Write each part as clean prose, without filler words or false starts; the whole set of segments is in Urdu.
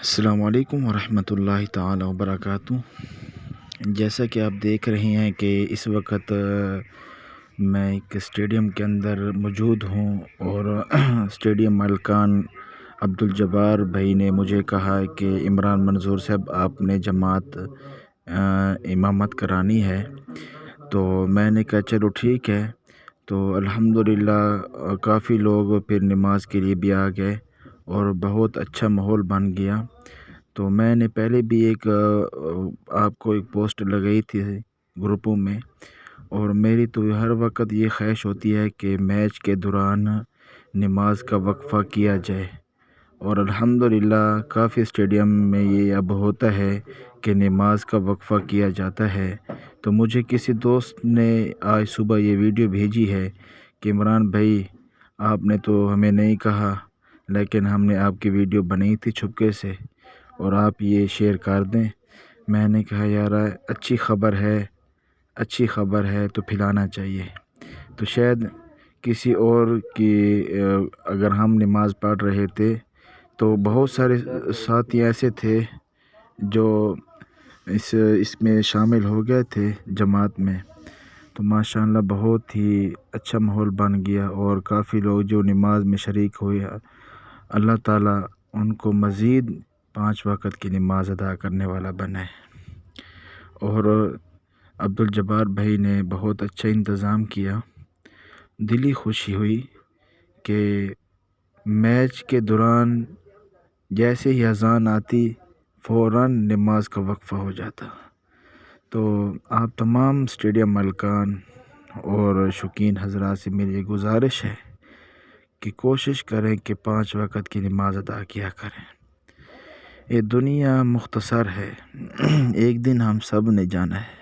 السلام علیکم ورحمۃ اللہ تعالی وبرکاتہ۔ جیسا کہ آپ دیکھ رہے ہیں کہ اس وقت میں ایک اسٹیڈیم کے اندر موجود ہوں اور اسٹیڈیم مالکان عبدالجبار بھائی نے مجھے کہا کہ عمران منظور صاحب آپ نے جماعت امامت کرانی ہے، تو میں نے کہا چلو ٹھیک ہے۔ تو الحمدللہ کافی لوگ پھر نماز کے لیے بھی آ گئے اور بہت اچھا ماحول بن گیا۔ تو میں نے پہلے بھی آپ کو ایک پوسٹ لگائی تھی گروپوں میں، اور میری تو ہر وقت یہ خواہش ہوتی ہے کہ میچ کے دوران نماز کا وقفہ کیا جائے، اور الحمدللہ کافی اسٹیڈیم میں یہ اب ہوتا ہے کہ نماز کا وقفہ کیا جاتا ہے۔ تو مجھے کسی دوست نے آج صبح یہ ویڈیو بھیجی ہے کہ عمران بھائی آپ نے تو ہمیں نہیں کہا، لیکن ہم نے آپ کی ویڈیو بنائی تھی چھپکے سے اور آپ یہ شیئر کر دیں۔ میں نے کہا یار اچھی خبر ہے تو پھیلانا چاہیے۔ تو شاید کسی اور کی اگر ہم نماز پڑھ رہے تھے تو بہت سارے ساتھی ایسے تھے جو اس میں شامل ہو گئے تھے جماعت میں، تو ماشاءاللہ بہت ہی اچھا ماحول بن گیا اور کافی لوگ جو نماز میں شریک ہوئے، اللہ تعالیٰ ان کو مزید 5 وقت کی نماز ادا کرنے والا بنائے۔ اور عبدالجبار بھائی نے بہت اچھا انتظام کیا، دلی خوشی ہوئی کہ میچ کے دوران جیسے ہی اذان آتی فوراً نماز کا وقفہ ہو جاتا۔ تو آپ تمام اسٹیڈیم مالکان اور شوقین حضرات سے میری گزارش ہے کہ کوشش کریں کہ 5 وقت کی نماز ادا کیا کریں۔ یہ دنیا مختصر ہے، ایک دن ہم سب نے جانا ہے،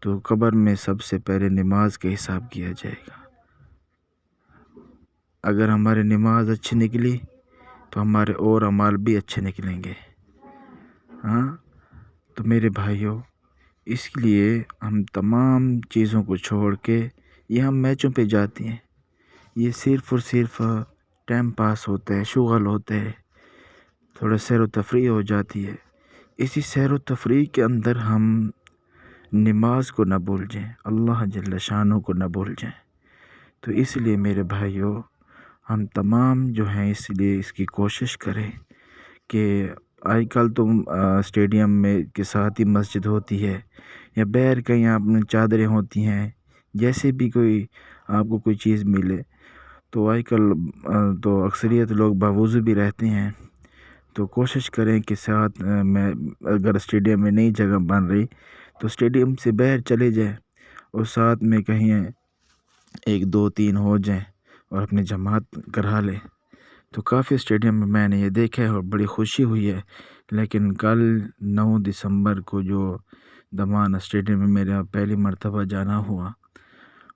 تو قبر میں سب سے پہلے نماز کا حساب کیا جائے گا۔ اگر ہماری نماز اچھی نکلی تو ہمارے اور اعمال بھی اچھے نکلیں گے۔ تو میرے بھائیوں، اس لیے ہم تمام چیزوں کو چھوڑ کے یہ ہم میچوں پہ جاتے ہیں، یہ صرف اور صرف ٹائم پاس ہوتا ہے، شغل ہوتا ہے، تھوڑا سیر و تفریح ہو جاتی ہے۔ اسی سیر و تفریح کے اندر ہم نماز کو نہ بھول جائیں، اللہ جل شانہ کو نہ بھول جائیں۔ تو اس لیے میرے بھائیوں، ہم تمام جو ہیں اس لیے اس کی کوشش کریں کہ آج کل تو اسٹیڈیم میں کے ساتھ ہی مسجد ہوتی ہے یا باہر کہیں آپ میں چادریں ہوتی ہیں، جیسے بھی کوئی آپ کو کوئی چیز ملے، تو آج کل تو اکثریت لوگ باوضو بھی رہتے ہیں۔ تو کوشش کریں کہ ساتھ میں اگر اسٹیڈیم میں نئی جگہ بن رہی تو اسٹیڈیم سے باہر چلے جائیں اور ساتھ میں کہیں 1 2 3 ہو جائیں اور اپنی جماعت کرا لیں۔ تو کافی اسٹیڈیم میں میں نے یہ دیکھا ہے اور بڑی خوشی ہوئی ہے۔ لیکن کل 9 دسمبر کو جو دمان اسٹیڈیم میں میرا پہلی مرتبہ جانا ہوا،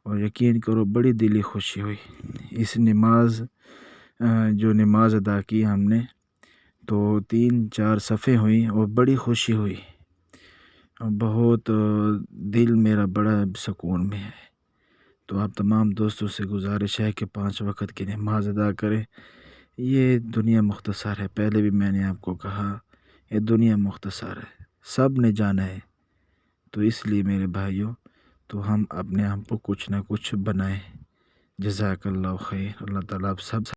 اور یقین کرو بڑی دلی خوشی ہوئی۔ اس نماز ادا کی ہم نے، تو 3 4 صفیں ہوئیں اور بڑی خوشی ہوئی، بہت دل میرا بڑا سکون میں ہے۔ تو آپ تمام دوستوں سے گزارش ہے کہ 5 وقت کی نماز ادا کریں۔ یہ دنیا مختصر ہے، پہلے بھی میں نے آپ کو کہا یہ دنیا مختصر ہے، سب نے جانا ہے۔ تو اس لیے میرے بھائیوں، تو ہم اپنے آپ کو کچھ نہ کچھ بنائیں۔ جزاک اللہ خیر، اللہ تعالیٰ آپ سب